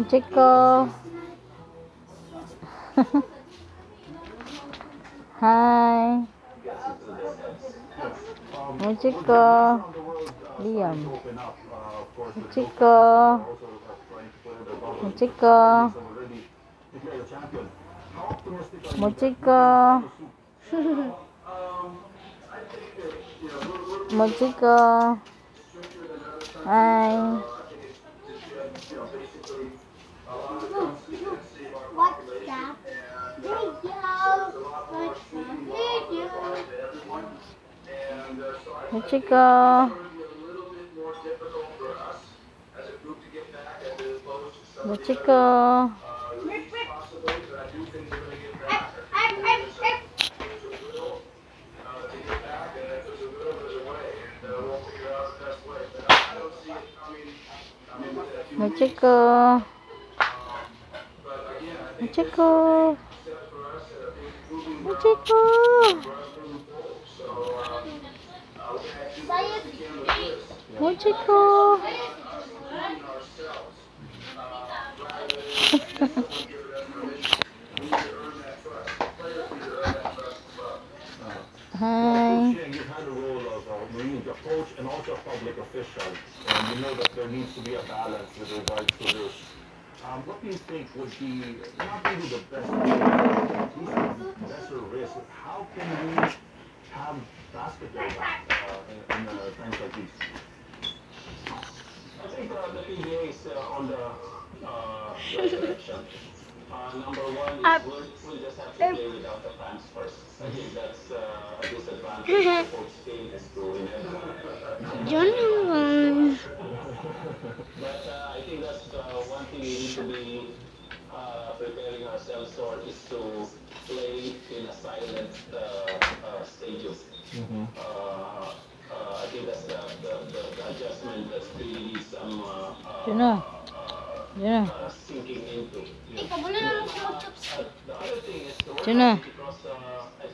Chico. Hai. Chico. Diam. Chico. Chico. Chico. Chico. Hai. What's that video? Chico. Chico. Chico. Chico. Chico. Chico. Hi. You've had a role of a coach and also a public official, and you know that there needs to be a balance with regards to this. What do you think would be not really the best, at least the lesser risk? How can we have basketball in times like these? I think the PBA is on the right direction. Number one is we'll just have to play without the fans first. I think that's a disadvantage for coach team is to But I think that's one thing we need to be preparing ourselves for is to play in a silent stadium. I think that's the adjustment that's really some sinking into. The other thing is the